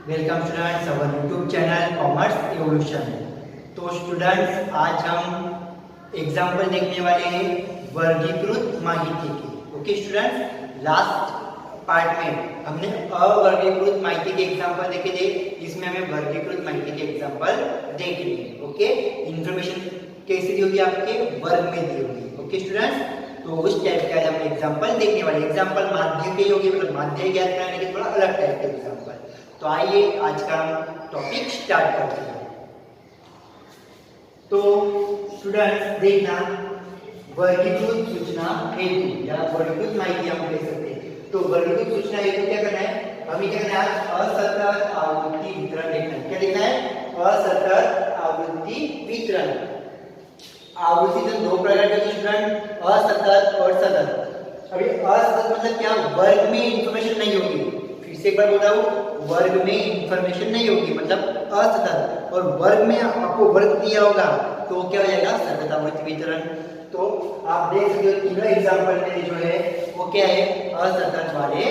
Welcome students our YouTube channel commerce evolution. तो students आज हम एग्जाम्पल देखने वाले हैं वर्गीकृत माहिती के। ओके स्टूडेंट्स, लास्ट पार्ट में हमने अवर्गीकृत माहिती के एग्जाम्पल देखे थे, इसमें हमें वर्गीकृत माहिती के एग्जाम्पल देखने हैं। ओके, इंफॉर्मेशन कैसे दी होगी, आपके वर्ग में दी होगी। ओके स्टूडेंट्स, तो उस टाइप का हम एग्जाम्पल देखने वाले। एग्जाम्पल माध्य के होगी, मतलब माध्य ज्ञात करने के थोड़ा अलग टाइप के एग्जाम्पल। तो आइए आज का टॉपिक स्टार्ट करते हैं। तो स्टूडेंट्स देखना, वर्गीकृत सूचना हेतु या वर्गीकृत माहिती हम कह सकते हैं। तो वर्गीकृत सूचना हेतु क्या करना है, हमें क्या करना है, असतत आवृत्ति वितरण देखना है। क्या देखना है, असतत आवृत्ति वितरण। आवृत्ति तो दो प्रकार के स्टूडेंट, असतत और सतत। अभी असतत मतलब क्या, वर्ग में इंफॉर्मेशन नहीं होगी। फिर से एक बार बोल रहा हूं, वर्ग में इंफॉर्मेशन नहीं होगी मतलब असतत, और वर्ग में आपको वर्ग दिया होगा तो क्या हो जाएगा, सतत आवृत्ति वितरण। तो आप देख सकते हो तीनों एग्जांपल में जो है वो क्या है, असतत वाले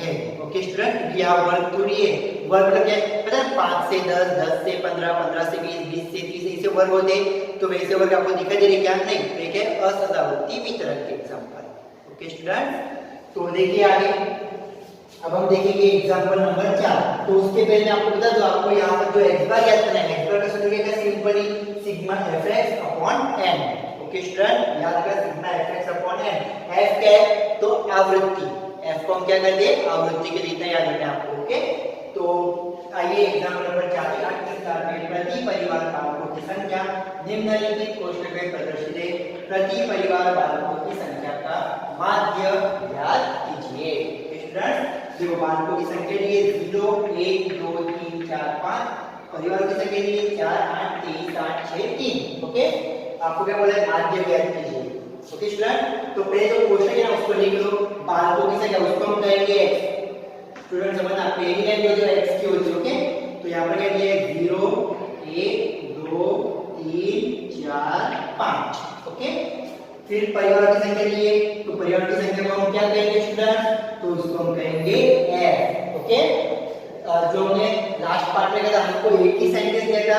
हैं। ओके स्टूडेंट, यहाँ वर्ग थोड़ी है। वर्ग मतलब क्या है पता है, 5 से 10, 10 से 15, 15 से 20, 20 से 30 ऐसे वर्ग होते हैं। तो वैसे वर्ग आपको दिखाई दे रहे क्या, नहीं, तो एक है असतत आवृत्ति वितरण के एग्जांपल। ओके स्टूडेंट, तो देखिए आगे अब हम देखेंगे एग्जांपल नंबर 4। तो उसके पहले आपको बता दो, आपको यहाँ पर जो एक्स बार ज्ञात करना है, एक्स बार का सूत्र क्या है, simply sigma fx upon n। Okay student, याद रखना sigma fx upon n। f क्या है, तो आवृत्ति, f को हम क्या कर दे, आवृत्ति के लिए याद रखना है आपको। ओके, तो आइए एग्जांपल नंबर 4 के स्टार्ट में, प्रति परिवार बालकों की संख्या निम्नलिखित कोष्ठक में प्रदर्शित है। प्रति परिवार बालकों की संख्या का माध्य ज्ञात कीजिए। स्टूडेंट देखो, बालकों की संख्या दी है 0, 1, 2, 3, 4, 5। परिवारों की संख्या दी है 4, 8, 23, 8, 6, 3। ओके, आपको क्या बोला है, माध्य ज्ञात कीजिए। ओके स्टूडेंट, तो पहले जो क्वेश्चन है ना उसको लिख लो, बालकों की संख्या उसको हम कहेंगे x। स्टूडेंट समझना, पहली लाइन जो x की होती है। ओके, तो यहाँ पर क्या दिया है, 0, 1, 2, 3, 4, 5। ओके, फिर परिवार की संख्या ली है, तो परिवार की संख्या को हम क्या कहेंगे स्टूडेंट, तो उसको हम कहेंगे f। ओके, जो हमने लास्ट पार्ट में कहा हमको एक ही सेंटेंस दिया था,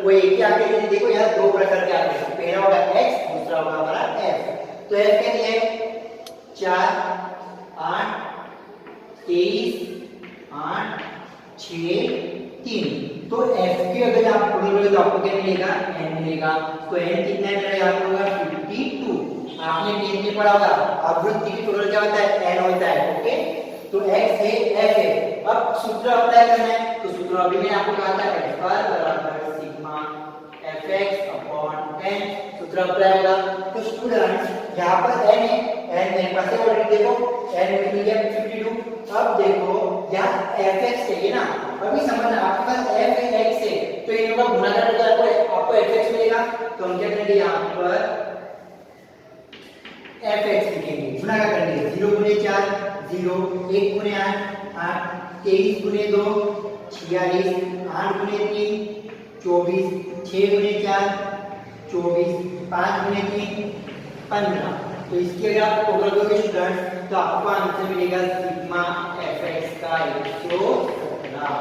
वो एक ही आगे थे। देखो यहाँ दो प्रकार के आगे, पहला होगा x, दूसरा होगा हमारा f। तो f क्या दिया है, 4, 8, 23, 8, 6, 3। तो f की अगर आप बोलोगे तो आपको क्या मिलेगा, n मिलेगा। तो n कितना है मेरा, यहाँ पर होगा 52। आपने टेंथ में पढ़ा होगा आवृत्ति की टोटल क्या होता है, n होता है। ओके, तो x है, f है। अब सूत्र अप्लाई करना है, तो सूत्र अभी मैंने आपको कहा था x बराबर सिग्मा fx अपॉन n, सूत्र अप्लाई होगा। तो स्टूडेंट्स यहाँ पर n है, n मेरे पास है ऑलरेडी, देखो n मिल गया 52। अब देखो यहाँ fx चाहिए ना, अभी समझना आपके पास f है, x है, तो इन लोगों का गुणा करके आपको fx मिलेगा। तो हम क्या करेंगे, यहाँ पर fx लिखेंगे, गुणा करेंगे, 0 गुने 4 0, 1 गुने 8 8, 23 गुने 2 46, 8 गुने 3 24, 6 गुने 4 24, 5 गुने 3 15। तो इसके अगर आप टोटल करोगे स्टूडेंट तो आपको आंसर मिलेगा सिग्मा fx का 117।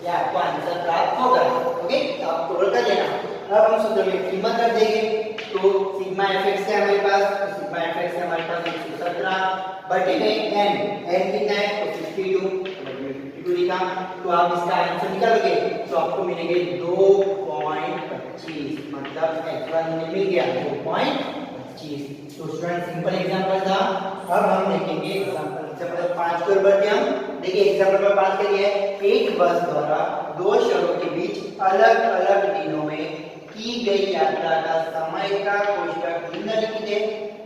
या आपको आंसर प्राप्त होगा। ओके, तो आप टोटल कर लेना। अब हम सूत्र में कीमत रख देंगे, तो सिग्मा fx है हमारे पास, तो सिग्मा fx है हमारे पास 117 बटे में n कितना है, तो 52 लिखा। तो आप इसका आंसर निकालोगे तो आपको मिलेंगे 2.25, मतलब x1 मिल गया 2.25। तो स्टूडेंट सिंपल एग्जांपल था। अब हम देखेंगे एग्जांपल 5 के ऊपर हम देखिए, एग्जांपल नंबर 5 के लिए एक बस द्वारा दो शहरों के बीच अलग अलग दिनों में की गई यात्रा का समय का कोष्ठक निम्नलिखित है।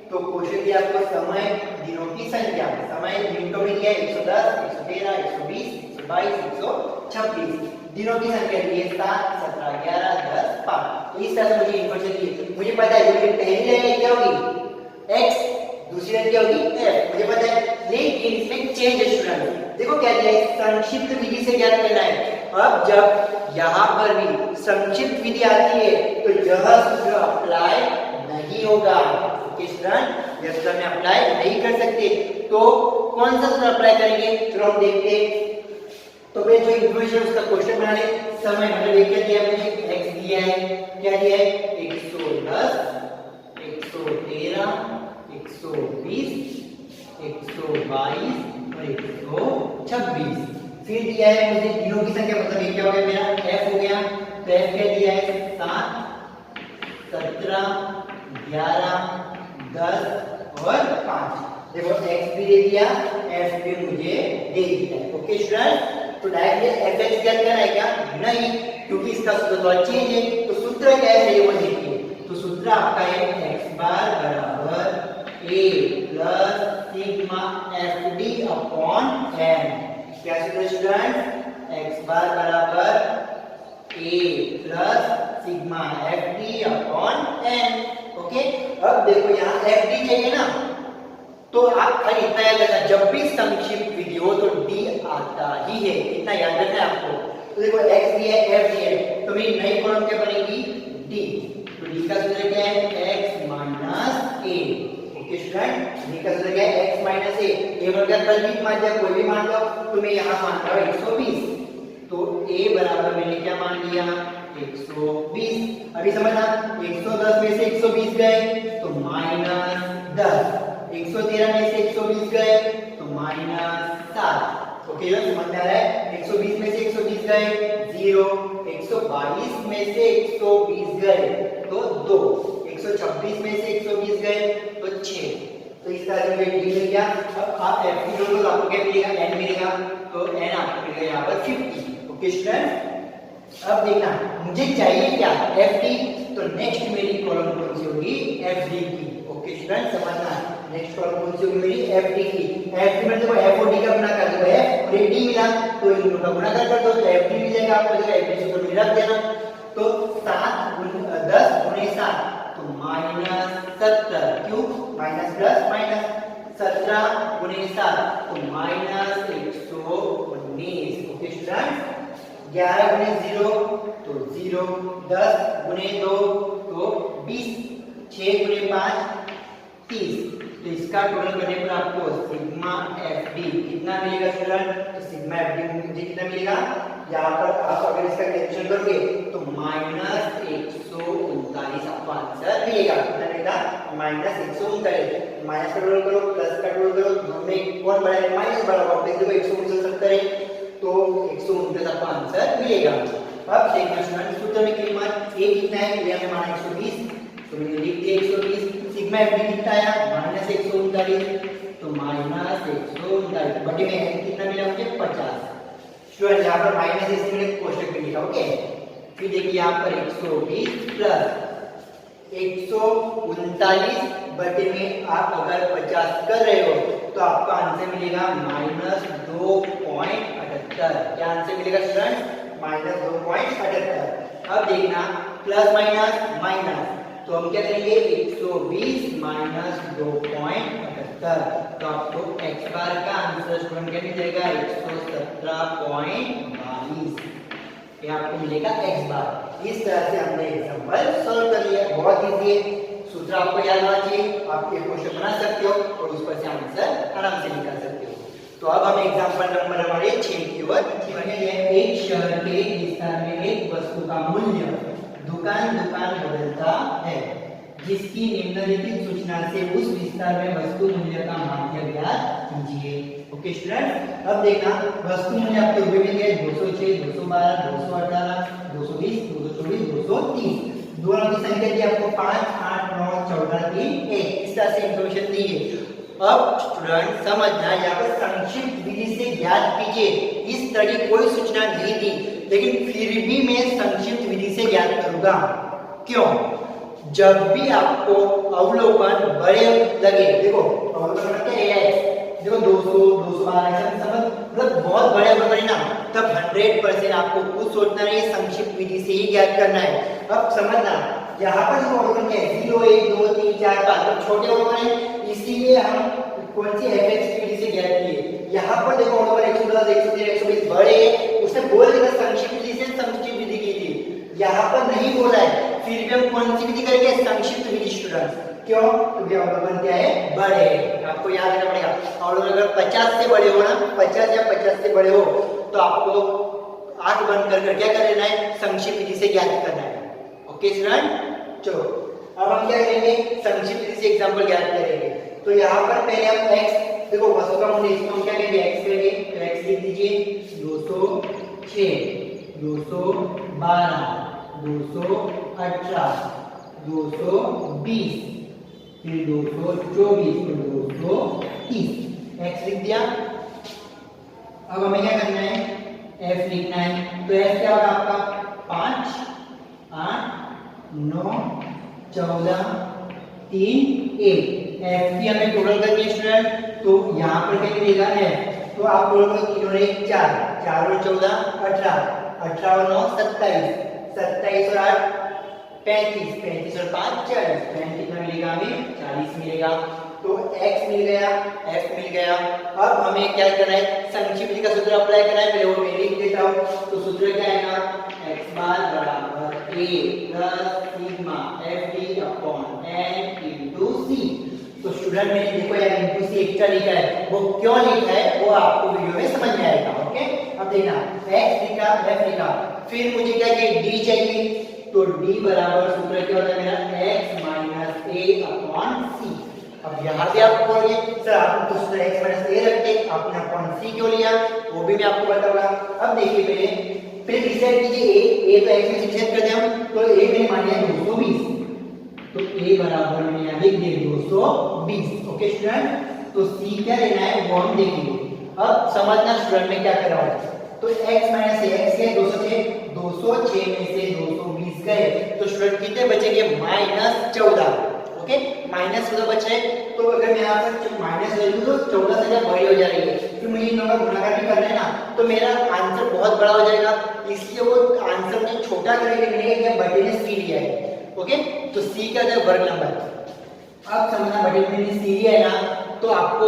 तो कोष्ठक दिया आपको समय, दिनों की संख्या, समय मिनटों में दिया 110, 113, 120, 122, 126। दिनों की संख्या दी है 7, 17, 11, 10, 5। तो इस तरह से मुझे इंफॉर्मेशन दी, मुझे पता है जो पहली लाइन क्या होगी x, दूसरी लाइन क्या होगी f, मुझे पता है। लेकिन इसमें चेंज है स्टूडेंट, देखो क्या दिया है, संक्षिप्त विधि से ज्ञात करना है। अब जब यहाँ पर भी संक्षिप्त विधि आती है तो यह सूत्र अप्लाई नहीं होगा। स्टूडेंट यह सूत्र में अप्लाई नहीं कर सकते, तो कौन सा सूत्र अप्लाई करेंगे, चलो हम देखते हैं। तो फिर जो इक्वेशन उसका क्वेश्चन बना ले। समय मतलब ये क्या दिया मुझे, x दिया है, क्या दिया है 110, 113, 120, 122 और 126। फिर दिया है मुझे दिनों की संख्या, मतलब ये क्या हो गया मेरा f हो गया। तो f क्या दिया है 7, 17, 11, 10 और 5। देखो x भी दे दिया, f भी मुझे दे दिया। ओके स्टूडेंट, तो डायरेक्ट fx ज्ञात करना है क्या, नहीं, क्योंकि इसका सूत्र चेंज है। तो सूत्र क्या है ये वो देखिए। तो सूत्र आपका है x बार बराबर a plus sigma fd upon n। क्या सूत्र स्टूडेंट, x बार बराबर a plus sigma fd upon n। Okay, अब देखो यहाँ fd चाहिए ना, तो आप खाली इतना याद रखना, जब भी संक्षिप्त विधि हो तो d आता ही है, इतना याद रखना है आपको। तो देखो x दिया है, f दिया है, तो मेरी नई कॉलम क्या बनेगी d। तो d का सूत्र क्या है x minus a। Okay student, d का सूत्र क्या है x माइनस a। a बराबर कल भी मान लिया, कोई भी मान लो, तो मैं यहाँ मान रहा हूँ 120। तो a बराबर मैंने क्या मान लिया 120। अभी समझना, 110 में से 120 गए तो माइनस 10, 113 में से 120 गए तो माइनस 7। ओके, ये समझ में आ रहा है। 120 में से 120 गए 0, 122 में से 120 गए तो 2, 126 में से 120 गए तो 6। तो इस तरह से डी मिल गया। अब आप एफ की जोड़ो तो आपको क्या मिलेगा, n मिलेगा। तो n आपको मिलेगा यहाँ पर 50। ओके स्टूडेंट, अब देखना मुझे चाहिए क्या FD, तो नेक्स्ट मेरी कॉलम कौन सी होगी FD की। ओके स्टूडेंट, समझना, नेक्स्ट कॉलम कौन सी होगी मेरी FD की। FD में देखो F और D का गुणा कर दो, F और D मिला तो इन दोनों का गुणा कर दो, तो FD मिल जाएगा आपको। देखो FD से तो रख देना, तो 10 गुणे 7 तो माइनस 70। क्यों, माइनस प्लस माइनस, 17 गुणे 7 तो माइनस 119। ओके स्टूडेंट, 11 गुणे 0 तो 0, 10 गुणे 2 तो 20, 6 गुणे 5 30। तो इसका टोटल करने पर आपको सिग्मा FD कितना मिलेगा स्टूडेंट, तो सिग्मा FD मुझे कितना मिलेगा, यहाँ पर आप अगर इसका कैलकुलेशन करोगे तो माइनस 139 आपको आंसर मिलेगा। कितना मिलेगा, माइनस 139। माइनस का टोटल करो, प्लस का टोटल करो, दोनों कौन बड़ा है, माइनस बड़ा होगा। देखो 169 है तो 129 आपका आंसर मिलेगा। अब देखना स्टूडेंट, सूत्र में कीमत a कितना है, ये हमें माना 120, तो मैंने लिख दिया 120। सिग्मा fd कितना आया माइनस 139, तो माइनस 139 बटे में n कितना मिला मुझे 50। स्टूडेंट यहाँ पर माइनस इसलिए मैंने कोष्टक में लिखा। ओके, फिर देखिए यहाँ पर 120 प्लस 139 बटे में आप अगर 50 कर रहे हो तो आपका आंसर मिलेगा माइनस 2.78। क्या आंसर मिलेगा स्टूडेंट, माइनस 2.78। अब देखना प्लस माइनस माइनस, तो हम क्या करेंगे 120 माइनस 2.78, तो आपको x बार का आंसर स्टूडेंट क्या मिल जाएगा 117.22। ये आपको मिलेगा x बार। इस तरह से हमने एग्जांपल सॉल्व कर लिया, बहुत इजी है। सूत्र आपको याद होना चाहिए, आप ये क्वेश्चन बना सकते हो और उस पर से आंसर आराम से निकाल सकते हो। तो अब हम एग्जांपल नंबर हमारे 6 की ओर बढ़ते हैं। एक शहर के विस्तार में एक वस्तु का मूल्य दुकान बदलता है, जिसकी निम्नलिखित सूचना से उस विस्तार में वस्तु मूल्य का माध्य ज्ञात कीजिए। ओके स्टूडेंट, अब देखना वस्तु मूल्य आपके ऊपर मिल गया 206, 212, 218, 220, 224, 230। दोनों की संख्या दी आपको 5, 8, 9, 14, 3, 1। इस तरह से इंफॉर्मेशन दी है। अब स्टूडेंट समझना, यहाँ पर संक्षिप्त विधि से ज्ञात कीजिए, इस तरह की कोई सूचना नहीं दी, लेकिन फिर भी मैं संक्षिप्त विधि से ज्ञात करूंगा। क्यों, जब भी आपको अवलोकन बड़े लगे, देखो अवलोकन क्या है, देखो 200, 212 ऐसा समझ, मतलब बहुत बड़े अवलोकन ना, तब 100% आपको कुछ सोचना नहीं, संक्षिप्त विधि से ही ज्ञात करना है। अब समझना, यहाँ पर जो अवलोकन है 0, 1, 2, 3, 4, 5 तो छोटे अवलोकन है, इसीलिए हम कौन सी fx की विधि से ज्ञात किए। यहाँ पर देखो अवलोकन 110, 113, 120 बड़े, उसने बोल दिया संक्षिप्त विधि से संक्षिप्त विधि की थी, यहाँ पर नहीं बोला है, फिर भी हम कौन सी विधि करेंगे, संक्षिप्त विधि स्टूडेंट। क्यों, क्योंकि अवलोकन क्या है, बड़े। आपको याद रखना पड़ेगा, अवलोकन अगर 50 से बड़े हो ना, 50 या 50 से बड़े हो तो आपको आंख बंद कर क्या कर लेना है, संक्षिप्त विधि से ज्ञात करना है। ओके स्टूडेंट, चलो अब हम क्या करेंगे, संक्षिप्त विधि से एग्जांपल ज्ञात करेंगे। तो यहाँ पर पहले हम x, देखो वस्तु का मूल्य इसको हम क्या करेंगे, x करेंगे, तो x लिख दीजिए 206, 212, 218, 220, फिर 224 और 230, x लिख दिया। अब हमें क्या करना है, f लिखना है। तो f क्या होगा आपका 5, 8, 9, 14, 3, 1। f की हमें टोटल करनी है स्टूडेंट, तो यहाँ पर क्या मिलेगा f, तो आप टोटल करो 3 और 1 4, 4 और 14 18, 18 और 9 27, 27 और 8 35, 35 और 5 40, कितना मिलेगा हमें 40 मिलेगा। तो x मिल गया, f मिल गया। अब हमें क्या करना है, संक्षिप्त विधि का सूत्र अप्लाई करना है, पहले वो मैं लिख देता हूँ। तो सूत्र क्या आएगा, x बार बराबर a plus sigma fd upon n into c। तो स्टूडेंट मैंने देखो यार इनटू c एक्स्ट्रा लिखा है, वो क्यों लिखा है वो आपको वीडियो में समझ में आएगा। ओके, अब देखना x लिखा, f लिखा, फिर मुझे क्या चाहिए, d चाहिए। तो d बराबर सूत्र क्या होता है मेरा, x minus a upon c। अब यहाँ पे आप बोलोगे सर आपने तो सूत्र x माइनस a रख के आपने अपॉन c क्यों लिया, वो भी मैं आपको बताऊंगा। अब देखिए पहले फिर डिसाइड कीजिए a तो x में डिसाइड कर दिया हम, तो a मैंने मान लिया 220, तो a बराबर मैंने यहाँ लिख दिया 220। ओके स्टूडेंट, तो c क्या लेना है वो हम देखेंगे। अब समझना स्टूडेंट में क्या कर रहा हूँ, तो x माइनस a, x है 206 में से 220 गए, तो स्टूडेंट कितने बचेंगे, -14। ओके, -14 बच रहे। तो अगर मैं यहाँ पर माइनस वैल्यू तो 14 से जब बड़ी हो जा रही है, फिर मुझे इन दोनों का गुणाकार भी करना है ना, तो मेरा आंसर बहुत बड़ा हो जाएगा, इसलिए वो आंसर मुझे छोटा करके मिलेगा कि बटे ने c लिया है। ओके, तो c क्या है, वर्ग नंबर। अब समझना बटे में c लिया है ना, तो आपको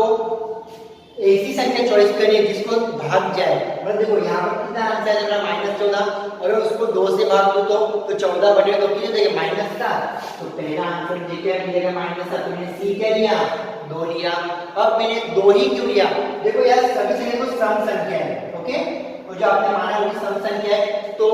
ऐसी संख्या चॉइस करनी है जिसको भाग जाए। मतलब देखो यहाँ पर कितना आंसर है मेरा -14, अगर उसको 2 से भाग दो तो 14 बटे तो कितने देगा, -7। तो पहला आंसर मुझे क्या मिलेगा, -7। तो मैंने c क्या लिया, 2 लिया। अब मैंने 2 ही क्यों लिया, देखो यार सभी संख्या तो सम संख्या है। ओके, और जो आपने माना वो सम संख्या है, तो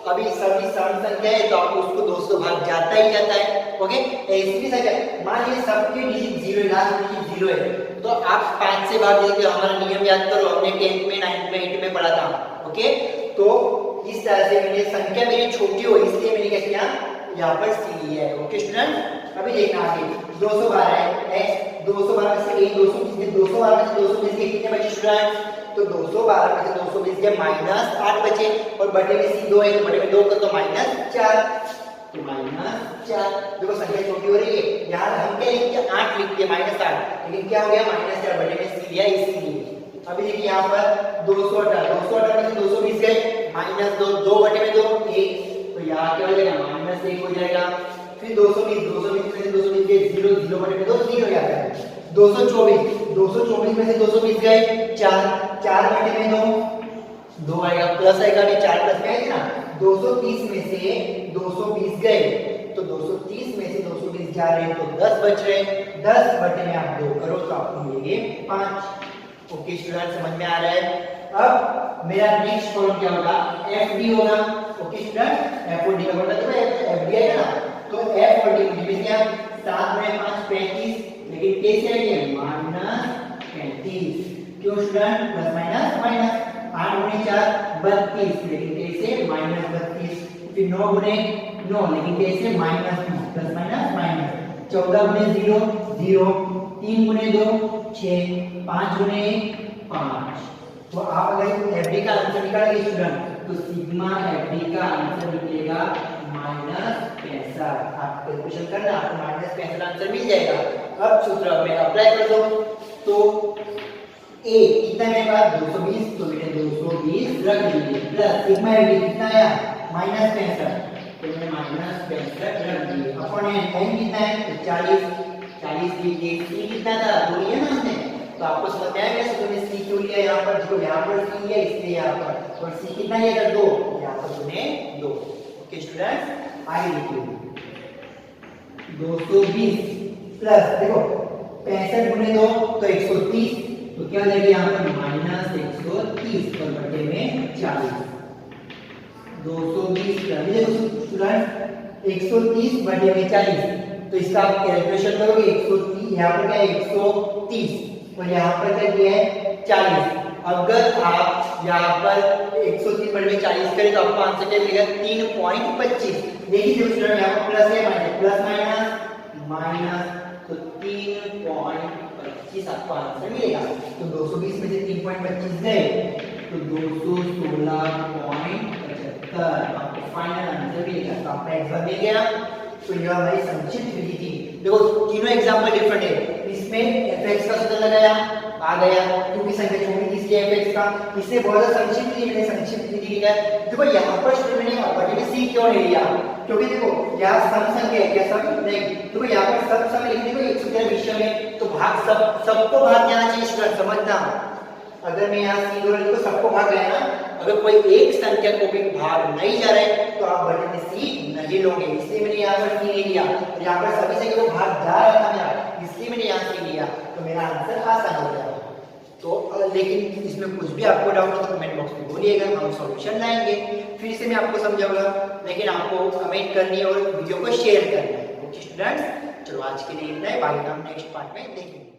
अभी सभी सम संख्या है तो आपको उसको 2 से भाग जाता ही जाता है। ओके, ऐसी भी संख्या मान लीजिए सबके डिजिट 0 है, लास्ट डिजिट 0 है, तो आप 5 से भाग दीजिए। हमारा नियम याद करो, हमने 10th में 9th में 8th में पढ़ा था। ओके, तो इस तरह से मैंने संख्या मेरी छोटी हो इसलिए मैंने क्या किया, यहाँ पर c लिया है। ओके स्टूडेंट, अभी देखना आगे 212 है x, 212 में से 220, 212 में से 220 के कितने बचे स्टूडेंट, तो 212 में से 220 के -8 बचे, और बटे में c 2 है तो बटे में 2 कर तो -4, तो -4। देखो संख्या छोटी हो रही है, यहाँ हम क्या लिख दिया 8 लिख दिया -8, लेकिन क्या हो गया -4, बटे में c लिया इसीलिए। अभी देखिए यहाँ पर 218 में से 220 गए, -2, 2 बटे में 2 1, तो यहाँ क्या हो जाएगा -1 हो जाएगा। फिर 220 में से 220 गए 0, 0 बटे में 2 0 जाता है। 224 में से 220 गए 4, 4 बटे में 2 आएगा, प्लस आएगा, अभी 4 प्लस में आएगा ना। 230 में से 220 गए, तो 230 में से 220 जा रहे हैं तो 10 बच रहे, 10 बटे में आप 2 करो तो आपको मिलेंगे 5। ओके स्टूडेंट, समझ में आ रहा है। अब मेरा नेक्स्ट कॉलम क्या होगा, FD होगा। ओके स्टूडेंट, F और D का मतलब तो FD आएगा ना, तो F और D में क्या 7 में 5 35, लेकिन कैसे आएंगे -35, क्यों स्टूडेंट, प्लस माइनस माइनस। 8 गुणे 4 32, लेकिन कैसे -32, फिर 9 गुणे 9, लेकिन कैसे -9, प्लस माइनस माइनस। 14 गुणे 0 0, 3 गुणे 2 6, 5 गुणे 5। तो आप अगर एफडी का आंसर निकालेंगे स्टूडेंट, तो सिग्मा एफडी का आंसर निकलेगा -65। आप कैलकुलेशन करना, आपको -65 आंसर मिल जाएगा। अब सूत्र में अप्लाई कर दो, तो a कितना मेरे पास 220, तो बेटा 220 रख दीजिए, प्लस सिग्मा एफडी कितना आया -65, तो मैं -65 रख दिए, अपॉन n कितना है तो 40 लीजिए। c कितना था 2 लिया ना हमने, तो आपको समझ में आएगा तो मैंने c क्यों लिया यहाँ पर, जो यहाँ पर c लिया इसलिए यहाँ पर, और c कितना लिया था 2, यहाँ पर मैंने 2। ओके स्टूडेंट, आगे लिखिए 220 प्लस देखो 65 गुणे 2 तो 130, तो क्या हो जाएगा यहाँ पर -130 130 और बटे में 40 220 स्टूडेंट 130 बटे में 40 तो इसका आप कैलकुलेशन करोगे 130 यहाँ पर क्या है 130 और यहाँ पर क्या दिया है 40 अगर आप यहाँ पर 130 बटे में 40 करें तो आपको आंसर क्या मिलेगा 3.25 देखिए जो स्टूडेंट यहाँ पर प्लस है माइनस प्लस माइनस माइनस तो 3.25 आपको आंसर मिलेगा तो 220 में से 3.25 गए तो 216.75 आपको फाइनल आंसर मिलेगा तो आपका एग्जाम मिल गया तो यह हमारी संक्षिप्त विधि थी देखो तीनों एग्जांपल डिफरेंट है इसमें fx का सूत्र लगाया आ गया क्योंकि संख्या छोटी थी इसलिए fx का इससे बहुत संक्षिप्त विधि मैंने संक्षिप्त विधि लिखा है देखो यहाँ पर स्टूडेंट मैंने बटे में c क्यों नहीं लिया क्योंकि देखो यहाँ सम संख्या है क्या सम नहीं देखो यहाँ पर सब सम लिखने को 113 विषय में तो भाग सबको भाग जाना चाहिए स्टूडेंट समझना अगर मैं यहाँ सी बोल तो सबको भाग गया ना अगर कोई एक संख्या को भी भाग नहीं जा रहा है तो आप बटे में सी नहीं लोगे इसलिए मैंने यहाँ पर सी नहीं लिया और यहाँ पर सभी संख्या को भाग जा रहा था मेरा इसलिए मैंने यहाँ सी लिया तो मेरा आंसर आसान हो गया तो लेकिन इसमें कुछ भी आपको डाउट हो तो कमेंट बॉक्स में बोलिएगा हम सॉल्यूशन लाएंगे फिर से मैं आपको समझाऊंगा लेकिन आपको कमेंट करनी है और वीडियो को शेयर करना है ओके स्टूडेंट्स चलो आज के लिए इतना है बाकी हम नेक्स्ट पार्ट में देखेंगे।